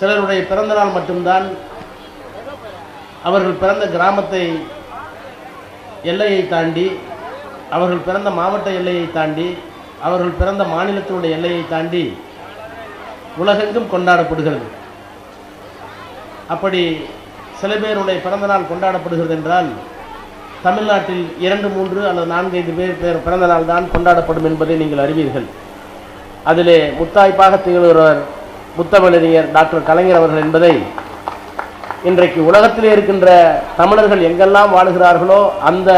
சிலருடைய பிறந்த நாள் மட்டும்தான் அவர்கள் பிறந்த கிராமத்தை எல்லையை தாண்டி, அவர்கள் பிறந்த மாவட்ட எல்லையை தாண்டி, அவர்கள் பிறந்த மாநிலத்தினுடைய எல்லையை தாண்டி உலகெங்கும் கொண்டாடப்படுகிறது. அப்படி சில பேருடைய பிறந்த நாள் கொண்டாடப்படுகிறது என்றால் தமிழ்நாட்டில் 2, 3 அல்லது 4, 5 பேர் பிறந்த நாள் தான் கொண்டாடப்படும் என்பதை நீங்கள் அறிவீர்கள். அதிலே முத்தாய்ப்பாக திகழ்கிறவர் முத்தமிழறிஞர் டாக்டர் கலைஞர் அவர்கள் என்பதை இன்றைக்கு உலகத்திலே இருக்கின்ற தமிழர்கள் எங்கெல்லாம் வாழுகிறார்களோ அந்த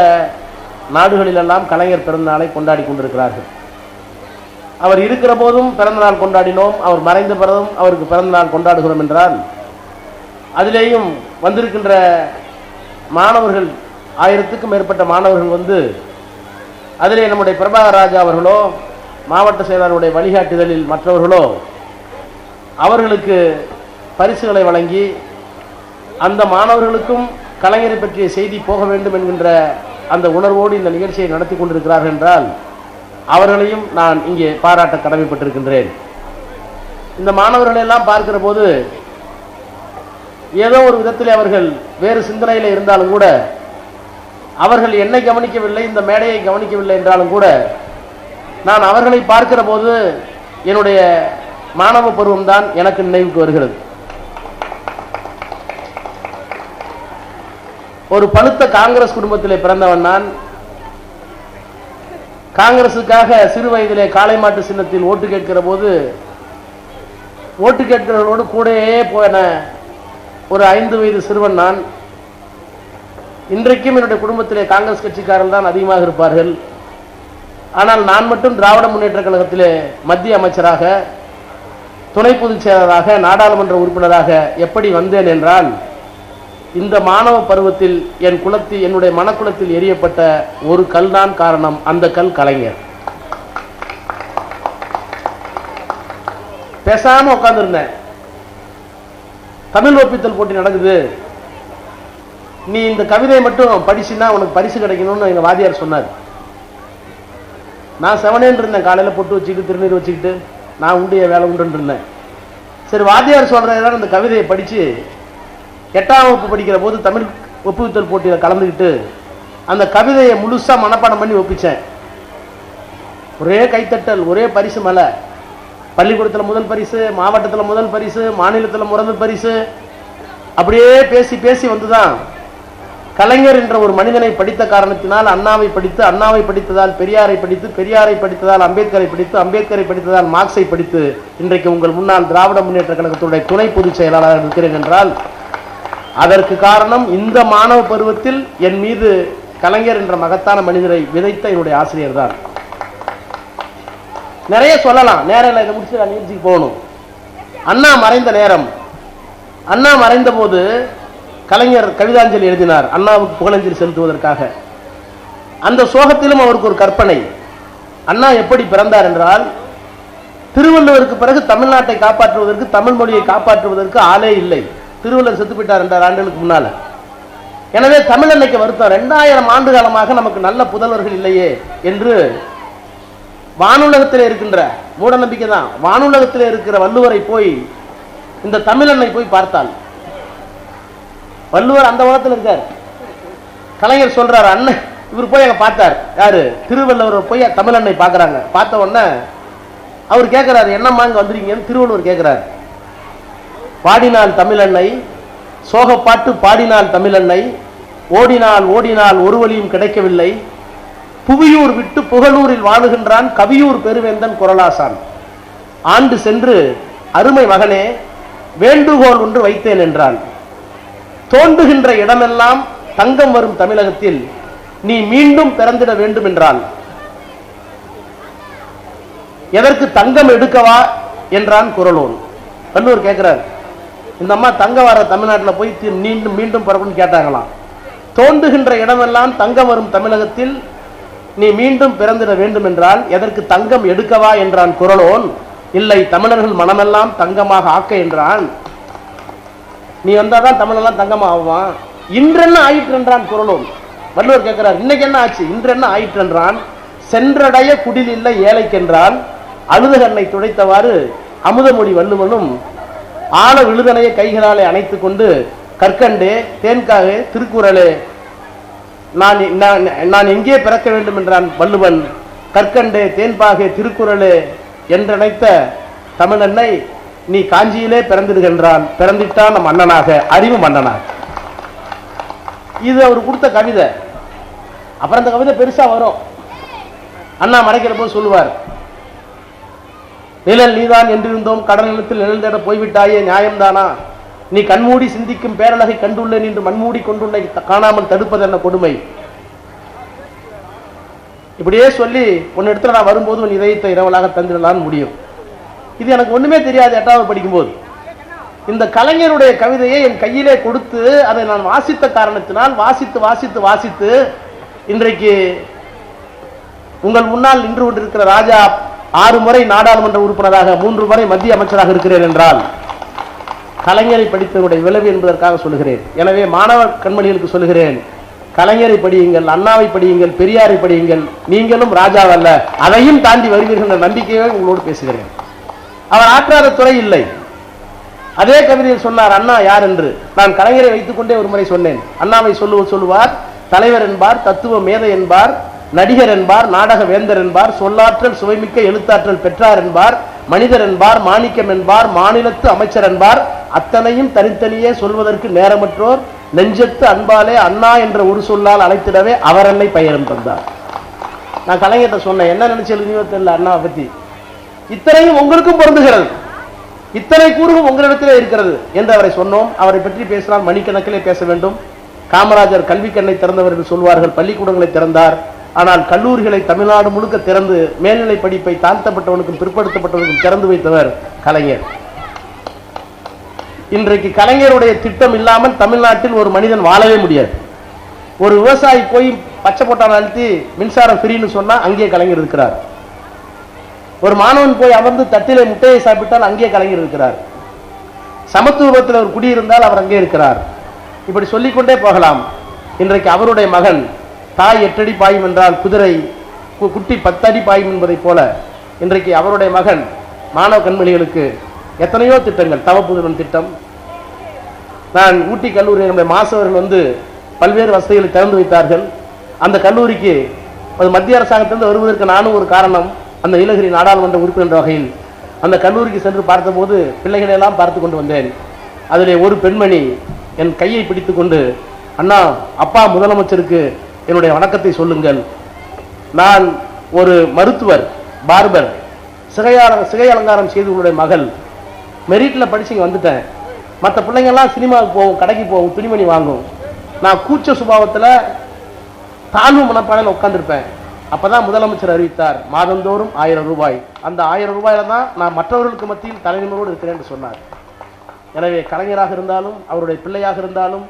நாடுகளிலெல்லாம் கலைஞர் பிறந்த நாளை கொண்டாடி கொண்டிருக்கிறார்கள். அவர் இருக்கிற போதும் பிறந்த நாள் கொண்டாடினோம், அவர் மறைந்த பிறகும் அவருக்கு பிறந்த நாள் கொண்டாடுகிறோம் என்றால் அதிலேயும் வந்திருக்கின்ற மாணவர்கள் 1000க்கும் மேற்பட்ட மாணவர்கள் வந்து அதிலே நம்முடைய பிரபாகர் ராஜா அவர்களோ மாவட்ட செயலாளருடைய வழிகாட்டுதலில் மற்றவர்களோ அவர்களுக்கு பரிசுகளை வழங்கி அந்த மாணவர்களுக்கும் கலைஞரை பற்றிய செய்தி போக வேண்டும் என்கின்ற அந்த உணர்வோடு இந்த நிகழ்ச்சியை நடத்தி கொண்டிருக்கிறார்கள் என்றால் அவர்களையும் நான் இங்கே பாராட்ட கடமைப்பட்டிருக்கின்றேன். இந்த மாணவர்களை எல்லாம் பார்க்கிற போது ஏதோ ஒரு விதத்தில் அவர்கள் வேறு சிந்தனையில் இருந்தாலும் கூட, அவர்கள் என்னை கவனிக்கவில்லை, இந்த மேடையை கவனிக்கவில்லை என்றாலும் கூட, நான் அவர்களை பார்க்கிற போது என்னுடைய மாணவ பருவம் தான் எனக்கு நினைவுக்கு வருகிறது. ஒரு பழுத்த காங்கிரஸ் குடும்பத்திலே பிறந்தவன் நான். காங்கிரசுக்காக சிறு வயதிலே காளை மாட்டு சின்னத்தில் ஓட்டு கேட்கிற போது ஓட்டு கேட்கிறவர்களோடு கூடயே போன ஒரு 5 வயது சிறுவன் நான். இன்றைக்கும் என்னுடைய குடும்பத்திலே காங்கிரஸ் கட்சிக்காரர்கள் தான் அதிகமாக இருப்பார்கள். ஆனால் நான் மட்டும் திராவிட முன்னேற்ற கழகத்திலே மத்திய அமைச்சராக, துணை பொதுச் செயலராக, நாடாளுமன்ற உறுப்பினராக எப்படி வந்தேன் என்றால் இந்த மாணவ பருவத்தில் என்னுடைய மனக்குளத்தில் எரியப்பட்ட ஒரு கல் தான் காரணம். அந்த கல் கலைஞர். பேசாம உட்கார்ந்துருந்தேன். தமிழ் ஒப்பித்தல் போட்டி நடக்குது, நீ இந்த கவிதையை மட்டும் படிச்சுன்னா உனக்கு பரிசு கிடைக்கணும்னு எங்க வாதியார் சொன்னார். நான் செவனேன்னு இருந்தேன். காலையில் பொட்டு வச்சுக்கிட்டு திருநீர் வச்சுக்கிட்டு நான் உண்டிய வேலை உண்டுன்னு இருந்தேன். சரி, வாத்தியார் சொல்றதுதான் இந்த கவிதையை படித்து 8ஆம் வகுப்பு படிக்கிற போது தமிழ் ஒப்புவித்தல் போட்டியில் கலந்துக்கிட்டு அந்த கவிதையை முழுசாக மனப்பாடம் பண்ணி ஒப்பிச்சேன். ஒரே கைத்தட்டல், ஒரே பரிசு மலை. பள்ளிக்கூடத்தில் முதல் பரிசு, மாவட்டத்தில் முதல் பரிசு, மாநிலத்தில் முதல் பரிசு. அப்படியே பேசி பேசி வந்துதான் கலைஞர் என்ற ஒரு மனிதனை படித்த காரணத்தினால் அண்ணாவை படித்து, அண்ணாவை படித்ததால் பெரியாரை படித்து, பெரியாரை படித்ததால் அம்பேத்கரை படித்து, அம்பேத்கரை படித்ததால் மார்க்ஸை படித்து இன்றைக்கு உங்கள் முன்னால் திராவிட முன்னேற்ற கழகத்துடைய துணை பொதுச் செயலாளராக இருக்கிறேன் என்றால் அதற்கு காரணம் இந்த மாணவ பருவத்தில் என் மீது கலைஞர் என்ற மகத்தான மனிதரை விதைத்த என்னுடைய ஆசிரியர் தான். நிறைய சொல்லலாம், நேரம் இதை முடிச்சு நிகழ்ச்சிக்கு போகணும். அண்ணா மறைந்த நேரம், அண்ணா மறைந்த போது கலைஞர் கவிதாஞ்சலி எழுதினார் அண்ணாவுக்கு புகழஞ்சலி செலுத்துவதற்காக. அந்த சோகத்திலும் அவருக்கு ஒரு கற்பனை. அண்ணா எப்படி பிறந்தார் என்றால், திருவள்ளுவருக்கு பிறகு தமிழ்நாட்டை காப்பாற்றுவதற்கு, தமிழ் மொழியை காப்பாற்றுவதற்கு ஆளே இல்லை. திருவள்ளுவர் செத்து போயிட்டார் 2 ஆண்டுகளுக்கு முன்னால. எனவே தமிழன்னைக்கு வருத்தம், 2000 ஆண்டு காலமாக நமக்கு நல்ல புதல்வர்கள் இல்லையே என்று வானுலகத்தில் இருக்கின்ற மூட நம்பிக்கை தான். வானுலகத்தில் இருக்கிற வள்ளுவரை போய் இந்த தமிழன்னை போய் பார்த்தால், வள்ளுவர் அந்த உலகத்தில் இருக்கார். கலைஞர் சொல்றாரு, அண்ணன் இவர் போய் அங்க பார்த்தார். யாரு? திருவள்ளுவர் போய் தமிழன்னை பார்க்கறாங்க. பார்த்த உடனே அவர் கேட்கிறாரு, என்னம்மா இங்க வந்துருக்கீங்கன்னு திருவள்ளுவர் கேட்கிறார். பாடினால் தமிழன்னை, சோகப்பாட்டு பாடினால் தமிழன்னை, ஓடினால் ஓடினால் ஒரு வழியும் கிடைக்கவில்லை, புவியூர் விட்டு புகழூரில் வாழுகின்றான் கவியூர் பெருவேந்தன் குரலாசான். ஆண்டு சென்று அருமை மகனே வேண்டுகோள் ஒன்று வைத்தேன் என்றான். தோன்றுகின்ற இடமெல்லாம் தங்கம் வரும் தமிழகத்தில் நீ மீண்டும் பிறந்திட வேண்டும் என்றான். எதற்கு தங்கம் எடுக்கவா என்றான் குரலோன். வள்ளுவர் கேட்கிறார், இந்த அம்மா தங்க வர தமிழ்நாட்டில் போய் மீண்டும் மீண்டும் பிறக்கணும்னு கேட்டாங்களாம். தோன்றுகின்ற இடமெல்லாம் தங்கம் வரும் தமிழகத்தில் நீ மீண்டும் பிறந்திட வேண்டும் என்றால் எதற்கு தங்கம் எடுக்கவா என்றான் குரலோன். இல்லை, தமிழர்கள் மனமெல்லாம் தங்கமாக ஆக்க என்றான். நீ வந்தாதான் தமிழெல்லாம் தங்கமா ஆவான். இன்றென்ன ஆயிற்று என்றான் குரலோன். வள்ளுவர் கேட்கிறார், இன்னைக்கு என்ன ஆச்சு? இன்றென்ன ஆயிற்று என்றான். சென்றடைய குடில் இல்லை ஏழைக்கென்றால் அழுத கண்ணை துடைத்தவாறு அமுதமொழி வள்ளுவனும் ஆழ விழுதனைய கைகளாலே அணைத்துக் கொண்டு கற்கண்டே தேன்காகே திருக்குறளே நான் எங்கே பிறக்க வேண்டும் என்றான் வள்ளுவன். கற்கண்டே தேன்பாகே திருக்குறளே என்றழைத்த தமிழன்னை நீ காஞ்சியிலே பிறந்திருக்கின்றான், பிறந்திட்டான் நம் அண்ணனாக, அறிவு மன்னனாக. இது அவர் கொடுத்த கவிதை. அப்புறம் அந்த கவிதை பெருசா வரும். அண்ணா மறைக்கிற போது சொல்லுவார், நிழல் நீதான் என்றிருந்தோம், கடல் நிலத்தில் நிழல் தேட போய்விட்டாயே, நியாயம்தானா? நீ கண்மூடி சிந்திக்கும் பேரழகை கண்டுள்ளேன் என்று மண்மூடி கொண்டுள்ளே காணாமல் தடுப்பது என்ன கொடுமை? இப்படியே சொல்லி ஒன்னு இடத்துல நான் வரும்போது உன் இதயத்தை இரவலாக தந்திடலான்னு முடியும். இது எனக்கு ஒண்ணுமே தெரியாது 8வது படிக்கும்போது. இந்த கலைஞருடைய கவிதையை என் கையிலே கொடுத்து அதை நான் வாசித்த காரணத்தினால் வாசித்து வாசித்து வாசித்து இன்றைக்கு உங்கள் முன்னால் நின்று கொண்டிருக்கிற ராஜா 6 முறை நாடாளுமன்ற உறுப்பினராக 3 முறை மத்திய அமைச்சராக இருக்கிறேன் என்றால் கலைஞரை படித்தவருடைய விளைவு என்பதற்காக சொல்லுகிறேன். எனவே மாணவ கண்மணிகளுக்கு சொல்லுகிறேன், கலைஞரை படியுங்கள், அண்ணாவை படியுங்கள், பெரியாரை படியுங்கள். நீங்களும் ராஜாவல்ல, அதையும் தாண்டி வருவீர்கள் என்ற நம்பிக்கையை உங்களோடு பேசுகிறேன். அவர் ஆற்றாத துறை இல்லை. அதே கவிதையில் சொன்னார் அண்ணா யார் என்று. நான் கலைஞரை வைத்துக் கொண்டே ஒரு முறை சொன்னேன். அண்ணாவை சொல்லுவார் தலைவர் என்பார், தத்துவ மேதை என்பார், நடிகர் என்பார், நாடக வேந்தர் என்பார், சொல்லாற்றல் சுவைமிக்க எழுத்தாற்றல் பெற்றார் என்பார், மனிதர் என்பார், மாணிக்கம் என்பார், மாநிலத்து அமைச்சர் என்பார். அத்தனையும் தனித்தனியே சொல்வதற்கு நேரமற்றோர் நெஞ்சத்து அன்பாலே அண்ணா என்ற ஒரு சொல்லால் அழைத்திடவே அவர் என்னை பெயரும் தந்தார். நான் கலைஞர்கிட்ட சொன்னேன், என்ன நினைச்சு எழுதியோ தெரியல அண்ணாவை பத்தி, இத்தனையும் உங்களுக்கும் பொருந்துகிறது, இத்தனை கூறுகளும் உங்களிடத்திலே இருக்கிறது என்று அவரை சொன்னோம். அவரை பற்றி பேசினால் மணிக்கணக்கிலே பேச வேண்டும். காமராஜர் கல்வி கண்ணை திறந்தவர் என்று சொல்வார்கள், பள்ளிக்கூடங்களை திறந்தார். ஆனால் கல்லூரிகளை தமிழ்நாடு முழுக்க திறந்து மேல்நிலை படிப்பை தாழ்த்தப்பட்டவனுக்கும் பிற்படுத்தப்பட்டவனுக்கும் திறந்து வைத்தவர் கலைஞர். இன்றைக்கு கலைஞருடைய திட்டம் இல்லாமல் தமிழ்நாட்டில் ஒரு மனிதன் வாழவே முடியாது. ஒரு விவசாயி போய் பச்சை போட்டான் அழுத்தி மின்சாரம் ஃப்ரீன்னு சொன்னா அங்கே கலைஞர் இருக்கிறார். ஒரு மாணவன் போய் அமர்ந்து தட்டிலே முட்டையை சாப்பிட்டால் அங்கே கலைஞர் இருக்கிறார். சமத்துவத்தில் ஒரு குடியிருந்தால் அவர் அங்கே இருக்கிறார். இப்படி சொல்லிக்கொண்டே போகலாம். இன்றைக்கு அவருடைய மகன் தாய் 8 அடி பாயும் என்றால் குதிரை குட்டி 10 அடி பாயும் என்பதை போல இன்றைக்கு அவருடைய மகன் மாணவ கண்மணிகளுக்கு எத்தனையோ திட்டங்கள், தவப்புதன் திட்டம். நான் ஊட்டி கல்லூரி நம்முடைய மாசவர்கள் வந்து பல்வேறு வசதிகளை திறந்து வைத்தார்கள். அந்த கல்லூரிக்கு மத்திய அரசாங்கத்திலிருந்து வருவதற்கு நானும் ஒரு காரணம். அந்த நீலகிரி நாடாளுமன்ற உறுப்பினர் வகையில் அந்த கல்லூரிக்கு சென்று பார்த்தபோது பிள்ளைகளை எல்லாம் பார்த்து கொண்டு வந்தேன். அதிலே ஒரு பெண்மணி என் கையை பிடித்து கொண்டு, அண்ணா அப்பா முதலமைச்சருக்கு என்னுடைய வணக்கத்தை சொல்லுங்கள், நான் ஒரு மருத்துவர், பார்பர், சிகை அலங்காரம் செய்து உங்களுடைய மகள், மெரிட்ல படிச்சு இங்க வந்துட்டேன். மற்ற பிள்ளைங்கள்லாம் சினிமாவுக்கு போகும், கடைக்கு போகும், துணிமணி வாங்கும். நான் கூச்ச சுபாவத்தில் தாழ்வு மனப்பானையில் உட்காந்துருப்பேன். அப்பதான் முதலமைச்சர் அறிவித்தார் மாதந்தோறும் 1000 ரூபாய். அந்த 1000 ரூபாயில தான் நான் மற்றவர்களுக்கு மத்தியில் தலைநிமிரோடு இருக்கிறேன் என்று சொன்னார். எனவே கலைஞராக இருந்தாலும் அவருடைய பிள்ளையாக இருந்தாலும்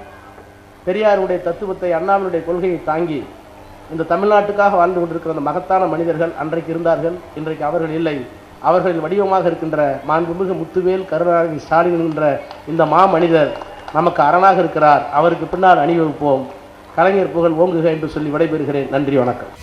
பெரியாருடைய தத்துவத்தை, அண்ணாவினுடைய கொள்கையை தாங்கி இந்த தமிழ்நாட்டுக்காக வாழ்ந்து கொண்டிருக்கிற அந்த மகத்தான மனிதர்கள் அன்றைக்கு இருந்தார்கள். இன்றைக்கு அவர்கள் இல்லை. அவர்களின் வடிவமாக இருக்கின்ற மாண்புமிகு முத்துவேல் கருணாநிதி ஸ்டாலின் என்கின்ற இந்த மாமனிதர் நமக்கு அரணாக இருக்கிறார். அவருக்கு பின்னால் அணிவகுப்போம். கலைஞர் புகழ் ஓங்குக என்று சொல்லி விடைபெறுகிறேன். நன்றி, வணக்கம்.